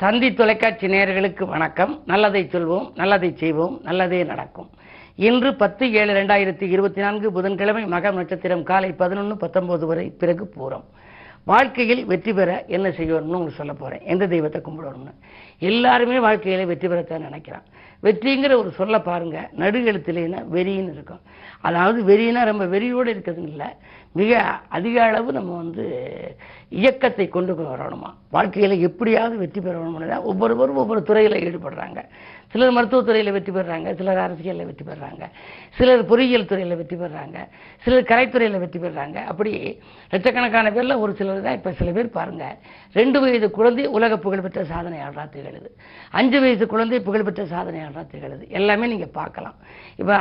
தந்தி தொலைக்காட்சி நேயர்களுக்கு வணக்கம். நல்லதை சொல்வோம், நல்லதை செய்வோம், நல்லதே நடக்கும். இன்று 10/7/2024 புதன்கிழமை மகம் நட்சத்திரம் காலை 11:19 வரை, பிறகு பூரம். வாழ்க்கையில் வெற்றி பெற என்ன செய்யணும்னு உங்களுக்கு சொல்ல போறேன். எந்த தெய்வத்தை கும்பிடணும்னு. எல்லாருமே வாழ்க்கையில வெற்றி பெறத்தான் நினைக்கிறான். வெற்றிங்கிற ஒரு சொல்ல பாருங்க, நடு எழுத்துலேன்னா வெறின்னு இருக்கும். அதாவது வெறினா ரொம்ப வெறியோடு இருக்கிறது இல்லை, மிக அதிக அளவு நம்ம இயக்கத்தை கொண்டு வரணுமா. வாழ்க்கையில் எப்படியாவது வெற்றி பெறணும்னு தான் ஒவ்வொருவரும் ஒவ்வொரு துறையில் ஈடுபடுறாங்க. சிலர் மருத்துவத்துறையில் வெற்றி பெறுறாங்க, சிலர் அரசியலில் வெற்றி பெறுறாங்க, சிலர் பொறியியல் துறையில் வெற்றி பெறுறாங்க, சிலர் கலைத்துறையில் வெற்றி பெறுறாங்க. அப்படி லட்சக்கணக்கான பேரில் ஒரு சிலர் தான். இப்போ சில பேர் பாருங்க, 2 வயது குழந்தை உலக புகழ்பெற்ற சாதனையாளராக திகழுது, 5 வயது குழந்தை புகழ்பெற்ற சாதனையாளராக திகழுது. எல்லாமே நீங்கள் பார்க்கலாம். இப்போ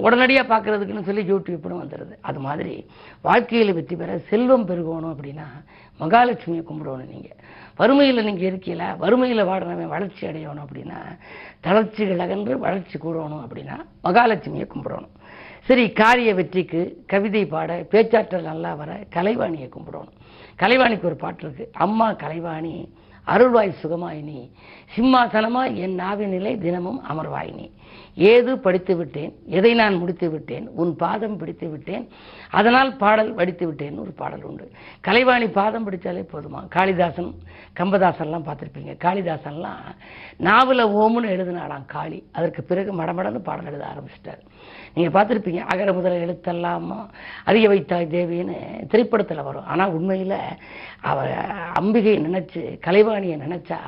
உடனடியாக பார்க்கறதுக்குன்னு சொல்லி யூடியூப்னு வந்துடுது. அது மாதிரி வாழ்க்கையில் வெற்றி பெற செல்வம் பெருகணும் அப்படின்னா மகாலட்சுமியை கும்பிடணும். நீங்கள் வறுமையில் நீங்கள் இருக்கீங்களா, வறுமையில் வாடுறவன் வளர்ச்சி அடையணும் அப்படின்னா, தளர்ச்சிகள் அகன்று வளர்ச்சி கூடணும் அப்படின்னா மகாலட்சுமியை கும்பிடணும். சரி, காரிய வெற்றிக்கு கவிதை பாட பேச்சாற்றல் நல்லா வர கலைவாணியை கும்பிடணும். கலைவாணிக்கு ஒரு பாட்டு இருக்கு. அம்மா கலைவாணி அருள்வாய் சுகமாயினி, சிம்மாசனமாய் என் நாவினிலை தினமும் அமர்வாயினி, ஏது படித்து விட்டேன், எதை நான் முடித்து விட்டேன், உன் பாதம் பிடித்து விட்டேன், அதனால் பாடல் வடித்து விட்டேன்னு ஒரு பாடல் உண்டு. கலைவாணி பாதம் பிடிச்சாலே போதுமா. காளிதாசன், கம்பதாசன்லாம் பார்த்துருப்பீங்க. காளிதாசன்லாம் நாவல ஓமுன்னு எழுதினாலாம் காளி. அதற்கு பிறகு மடமடன்னு பாடல் எழுத ஆரம்பிச்சிட்டார். நீங்கள் பார்த்துருப்பீங்க. அகர முதல எழுத்தெல்லாம் அறிய வைத்தாய் தேவின்னு திரைப்படத்தில் வரும். ஆனால் உண்மையில் அவர் அம்பிகையை நினைச்சு கலைவாணியை நினைச்சா,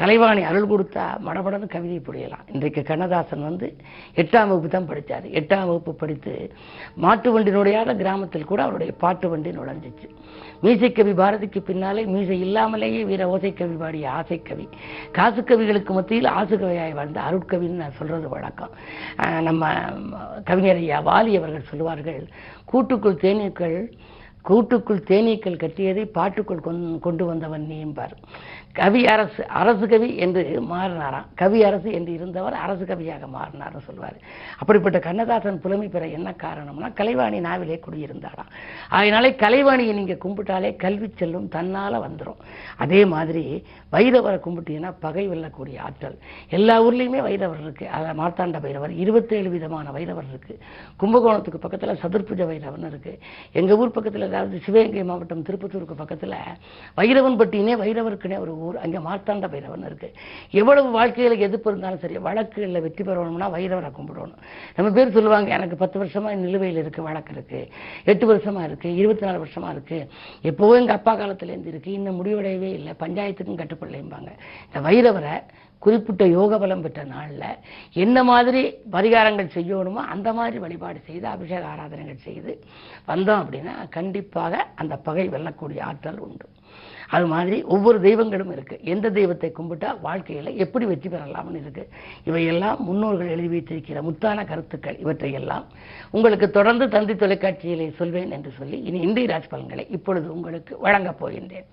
கலைவாணி அருள் கொடுத்தா மடமடன்னு கவிதை புரியலாம். இன்றைக்கு கண்ணதாசன் 8ஆம் வகுப்பு தான் படித்தார். 8ஆம் வகுப்பு படித்து மாட்டு வண்டி நுழையாத கிராமத்தில் கூட அவருடைய பாட்டு வண்டி நுழைஞ்சிச்சு. மீசைக்கவி பாரதிக்கு பின்னாலே மீசை இல்லாமலேயே வீர ஓசைக்கவி பாடிய ஆசைக்கவி, காசு கவிகளுக்கு மத்தியில் ஆசுகவியாய் வாழ்ந்த அருட்கவின்னு நான் சொல்றது வழக்கம். நம்ம கவிஞர் ஐயா வாலி அவர்கள் சொல்லுவார்கள், கூட்டுக்குள் தேனீக்கள் கட்டியதை பாட்டுக்குள் கொண்டு வந்தவன் நீ என்பார். கவி அரசு, அரசு கவி என்று மாறினாராம். கவி அரசு என்று இருந்தவர் அரசு கவியாக மாறினார்னு சொல்வார். அப்படிப்பட்ட கண்ணதாசன் புலமை பெற என்ன காரணம்னா, கலைவாணி நாவிலே குடியிருந்தாராம். அதனாலே கலைவாணியை நீங்கள் கும்பிட்டாலே கல்வி செல்லும் தன்னால் வந்துடும். அதே மாதிரி வைரவரை கும்பிட்டீங்கன்னா பகை வெல்லக்கூடிய ஆற்றல். எல்லா ஊர்லேயுமே வைரவர் இருக்குது. அதில் மார்த்தாண்ட வைரவர், 27 விதமான வைரவர் இருக்குது. கும்பகோணத்துக்கு பக்கத்தில் சதுர்புஜ வைரவன் இருக்குது. எங்கள் ஊர் பக்கத்தில், அதாவது சிவகங்கை மாவட்டம் திருப்பத்தூருக்கு பக்கத்தில் வைரவன்பட்டினே வைரவருக்குனே ஒரு ஊர், அங்கே மார்த்தாண்ட வைரவன் இருக்கு. எவ்வளவு வாழ்க்கையில் எதிர்ப்பு இருந்தாலும் சரி, வழக்குகளில் வெற்றி பெறணும்னா வைரவரை கும்பிடணும். நம்ம பேர் சொல்லுவாங்க, எனக்கு 10 வருஷமா நிலுவையில் இருக்கு, வழக்கு இருக்கு, 8 வருஷமா இருக்கு, 24 வருஷமா இருக்கு, எப்போவோ எங்கள் அப்பா காலத்திலேருந்து இருக்கு, இன்னும் முடிவடையவே இல்லை, பஞ்சாயத்துக்கும் கட்டுப்படலைம்பாங்க. இந்த வைரவரை குறிப்பிட்ட யோக பலம் பெற்ற நாளில் என்ன மாதிரி பரிகாரங்கள் செய்யணுமோ அந்த மாதிரி வழிபாடு செய்து அபிஷேக ஆராதனைகள் செய்து வந்தோம் அப்படின்னா கண்டிப்பாக அந்த பகை வெல்லக்கூடிய ஆற்றல் உண்டு. அது மாதிரி ஒவ்வொரு தெய்வங்களும் இருக்குது. எந்த தெய்வத்தை கும்பிட்டா வாழ்க்கையில் எப்படி வெற்றி பெறலாம்னு இருக்குது. இவையெல்லாம் முன்னோர்கள் எழுதி வைத்திருக்கிற முத்தான கருத்துக்கள். இவற்றையெல்லாம் உங்களுக்கு தொடர்ந்து தந்தி தொலைக்காட்சியிலே சொல்வேன் என்று சொல்லி இனி இந்திய ராசி பலன்களை இப்பொழுது உங்களுக்கு வழங்கப் போகின்றேன்.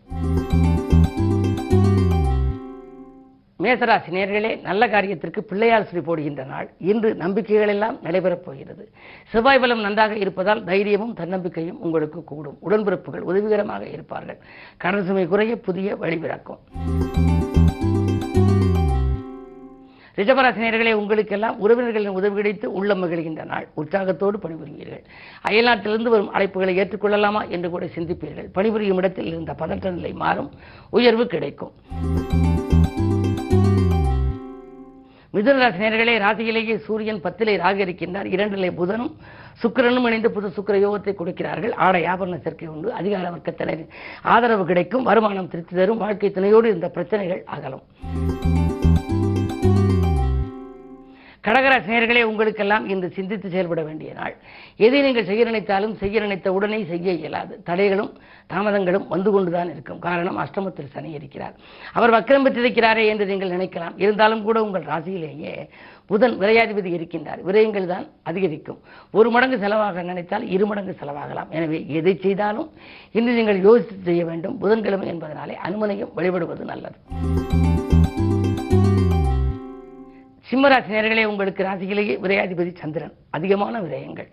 மேசராசி நேயர்களே, நல்ல காரியத்திற்கு பிள்ளையார் சுழி போடுகின்ற நாள். இன்று நம்பிக்கைகள் எல்லாம் நடைபெறப் போகிறது. செவ்வாய் பலம் நன்றாக இருப்பதால் தைரியமும் தன்னம்பிக்கையும் உங்களுக்கு கூடும். உடன்பிறப்புகள் உதவிகரமாக இருப்பார்கள். கடன் சுமை குறைய புதிய வழி பிறக்கும். ரிஷபராசி நேயர்களே, உங்களுக்கெல்லாம் உறவினர்களின் உதவி கிடைத்து உள்ளம் மகிழ்கின்ற நாள். உற்சாகத்தோடு பணிபுரிவீர்கள். அயல்நாட்டிலிருந்து வரும் அழைப்புகளை ஏற்றுக்கொள்ளலாமா என்று கூட சிந்திப்பீர்கள். பணிபுரியும் இடத்தில் இருந்த பதற்ற நிலை மாறும், உயர்வு கிடைக்கும். மிதுனராசி நேயர்களே, ராசியிலேயே சூரியன் 10லே ராகு இருக்கின்றார். 2லே புதனும் சுக்கிரனும் இணைந்து புது சுக்கிர யோகத்தை கொடுக்கிறார்கள். ஆடை ஆபரண சேர்க்கை உண்டு. அதிகார வர்க்கத்தினரின் ஆதரவு கிடைக்கும். வருமானம் திருப்தி தரும். வாழ்க்கை துணையோடு இந்த பிரச்சனைகள் அகலும். கடகராசி நேயர்களே, உங்களுக்கெல்லாம் இன்று சிந்தித்து செயல்பட வேண்டிய நாள். எதை நீங்கள் செய்ய நினைத்தாலும் செய்ய நினைத்த உடனே செய்ய இயலாது. தடைகளும் தாமதங்களும் வந்து கொண்டுதான் இருக்கும். காரணம், அஷ்டமத்தில் சனி இருக்கிறார். அவர் வக்ரம் பெற்றிருக்கிறாரே என்று நீங்கள் நினைக்கலாம். இருந்தாலும் கூட உங்கள் ராசியிலேயே புதன் விரையாதிபதி இருக்கின்றார். விரயங்கள் தான் அதிகரிக்கும். 1 மடங்கு செலவாக நினைத்தால் 2 மடங்கு செலவாகலாம். எனவே எதை செய்தாலும் இன்று நீங்கள் யோசித்து செய்ய வேண்டும். புதன்கிழமை என்பதனாலே அனுமனையும் வழிபடுவது நல்லது. சிம்மராசி நேயர்களே, உங்களுக்கு ராசியிலேயே விரையாதிபதி சந்திரன். அதிகமான விரயங்கள்,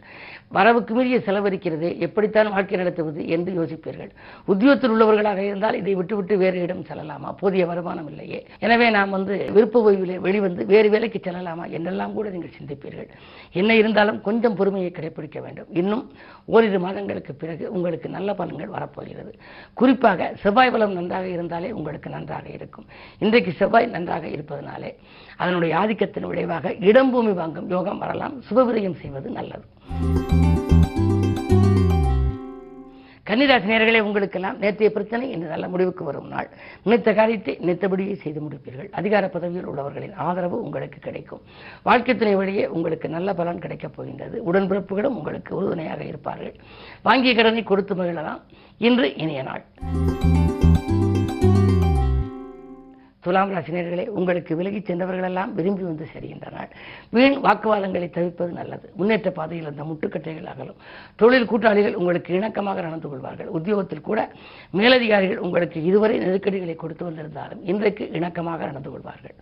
வரவுக்கு மீறிய செலவழிக்கிறது, எப்படித்தான் வாழ்க்கை நடத்துவது என்று யோசிப்பீர்கள். உத்தியோகத்தில் உள்ளவர்களாக இருந்தால் இதை விட்டுவிட்டு வேறு இடம் செல்லலாமா, போதிய வருமானம் இல்லையே, எனவே நாம் விருப்ப ஓய்விலே வெளிவந்து வேறு வேலைக்கு செல்லலாமா என்றெல்லாம் கூட நீங்கள் சிந்திப்பீர்கள். என்ன இருந்தாலும் கொஞ்சம் பொறுமையை கடைபிடிக்க வேண்டும். இன்னும் ஓரிரு மாதங்களுக்கு பிறகு உங்களுக்கு நல்ல பலன்கள் வரப்போகிறது. குறிப்பாக செவ்வாய் பலம் நன்றாக இருந்தாலே உங்களுக்கு நன்றாக இருக்கும். இன்றைக்கு செவ்வாய் நன்றாக இருப்பதனாலே அதனுடைய ஆதிக்கத்தின் விளைவாக இடம் பூமி வாங்கும் யோகம் வரலாம். சுபவிரயம் செய்வது நல்லது. கன்னிராசி நேயர்களே, உங்களுக்கெல்லாம் நேற்றைய பிரச்சனை இன்று நல்ல முடிவுக்கு வரும் நாள். நினைத்த காரியத்தை நினைத்தபடியே செய்து முடிப்பீர்கள். அதிகார பதவியில் உள்ளவர்களின் ஆதரவு உங்களுக்கு கிடைக்கும். வாழ்க்கை துணை வழியே உங்களுக்கு நல்ல பலன் கிடைக்கப் போகின்றது. உடன்பிறப்புகளும் உங்களுக்கு உறுதுணையாக இருப்பார்கள். வாங்கிய கடனை கொடுத்து மகிழலாம். இன்று இனிய நாள். துலாம் ராசி நேயர்களே, உங்களுக்கு விலகிச் சென்றவர்களெல்லாம் விரும்பி வந்து சேர்கின்ற நாள். வீண் வாக்குவாதங்களை தவிர்ப்பது நல்லது. முன்னேற்ற பாதையில் அந்த முட்டுக்கட்டைகள் அகலும். தொழில் கூட்டாளிகள் உங்களுக்கு இணக்கமாக நடந்து கொள்வார்கள். உத்தியோகத்தில் கூட மேலதிகாரிகள் உங்களுக்கு இதுவரை நெருக்கடிகளை கொடுத்து வந்திருந்தாலும் இன்றைக்கு இணக்கமாக நடந்து கொள்வார்கள்.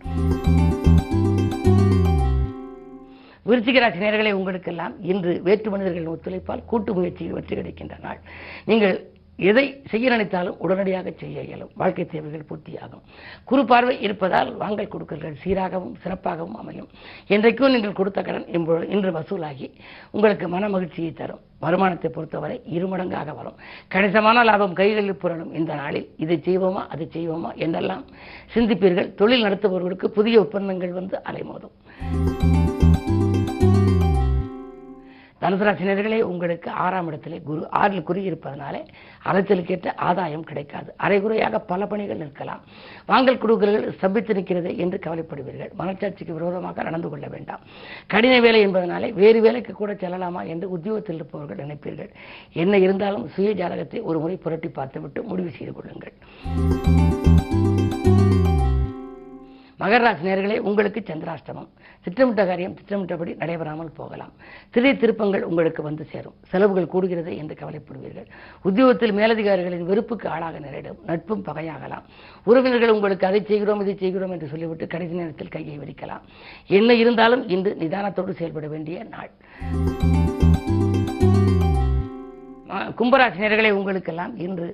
விருச்சிக ராசி நேயர்களே, உங்களுக்கெல்லாம் இன்று வேற்று மனிதர்களின் ஒத்துழைப்பால் கூட்டு முயற்சியில் வெற்றி கிடைக்கின்ற நாள். நீங்கள் எதை செய்ய நினைத்தாலும் உடனடியாக செய்ய இயலும். வாழ்க்கை தேவைகள் பூர்த்தியாகும். குறு பார்வை இருப்பதால் வாங்கல் கொடுக்கல்கள் சீராகவும் சிறப்பாகவும் அமையும். என்றைக்கும் நீங்கள் கொடுத்த கடன் இன்று வசூலாகி உங்களுக்கு மன மகிழ்ச்சியை தரும். வருமானத்தை பொறுத்தவரை இருமடங்காக வரும். கணிசமான லாபம் கைகளில் புரளும். இந்த நாளில் இதை செய்வோமா அதை செய்வோமா என்றெல்லாம் சிந்திப்பீர்கள். தொழில் நடத்துபவர்களுக்கு புதிய ஒப்பந்தங்கள் அலைமோதும். தனுசு ராசி நேயர்களே, உங்களுக்கு 6ஆம் இடத்திலே குரு 6ல் குறி இருப்பதனாலே அலைச்சலுக்கேற்ற ஆதாயம் கிடைக்காது. அரைகுறையாக பல பணிகள் நிற்கலாம். வாங்கல் கொடுக்கல்கள் ஸ்தம்பித்து நிற்கிறது என்று கவலைப்படுவீர்கள். மனச்சாட்சிக்கு விரோதமாக நடந்து கொள்ள வேண்டாம். கடின வேலை என்பதனாலே வேறு வேலைக்கு கூட செல்லலாமா என்று உத்தியோகத்தில் இருப்பவர்கள் நினைப்பீர்கள். என்ன இருந்தாலும் சுய ஜாதகத்தை ஒரு முறை புரட்டி பார்த்துவிட்டு முடிவு செய்து கொள்ளுங்கள். மகர ராசி நேயர்களே, உங்களுக்கு சந்திராஷ்டமம். திட்டமிட்ட காரியம் திட்டமிட்டபடி நடைபெறாமல் போகலாம். திடீர் திருப்பங்கள் உங்களுக்கு வந்து சேரும். செலவுகள் கூடுகிறது என்று கவலைப்படுவீர்கள். உத்தியோகத்தில் மேலதிகாரிகளின் வெறுப்புக்கு ஆளாக நேரிடும். நட்பும் பகையாகலாம். உறவினர்கள் உங்களுக்கு அதை செய்கிறோம் இதை செய்கிறோம் என்று சொல்லிவிட்டு கடைசி நேரத்தில் கையை விரிக்கலாம். என்ன இருந்தாலும் இன்று நிதானத்தோடு செயல்பட வேண்டிய நாள். கும்பராசி நேயர்களே, உங்களுக்கெல்லாம் இன்று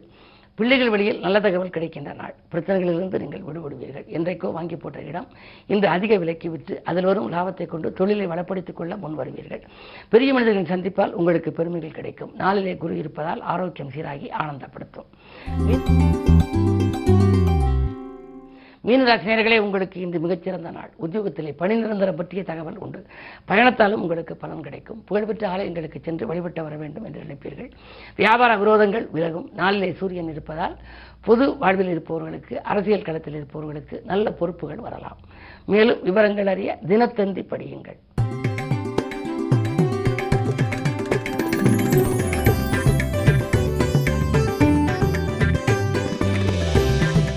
பிள்ளைகள் வழியில் நல்ல தகவல் கிடைக்கின்ற நாள். பிரச்சனைகளிலிருந்து நீங்கள் விடுபடுவீர்கள். என்றைக்கோ வாங்கி போட்ட இடம் இன்று அதிக விலைக்கு விற்று அதில் வரும் லாபத்தை கொண்டு தொழிலை வளப்படுத்திக் கொள்ள முன் வருவீர்கள். பெரிய மனிதர்களின் சந்திப்பால் உங்களுக்கு பெருமைகள் கிடைக்கும். நாளிலே குரு இருப்பதால் ஆரோக்கியம் சீராகி ஆனந்தப்படுத்தும். மீனராசி நேயர்களே, உங்களுக்கு இன்று மிகச்சிறந்த நாள். உத்தியோகத்திலே பணி நிரந்தரம் பற்றிய தகவல் உண்டு. பயணத்தாலும் உங்களுக்கு பலன் கிடைக்கும். புகழ்பெற்ற ஆலயங்களுக்கு சென்று வழிபட்டு வர வேண்டும் என்று நினைப்பீர்கள். வியாபார விரோதங்கள் விலகும். நாளிலே சூரியன் இருப்பதால் பொது வாழ்வில் இருப்பவர்களுக்கு, அரசியல் களத்தில் இருப்பவர்களுக்கு நல்ல பொறுப்புகள் வரலாம். மேலும் விவரங்கள் அறிய தினத்தந்தி படியுங்கள்.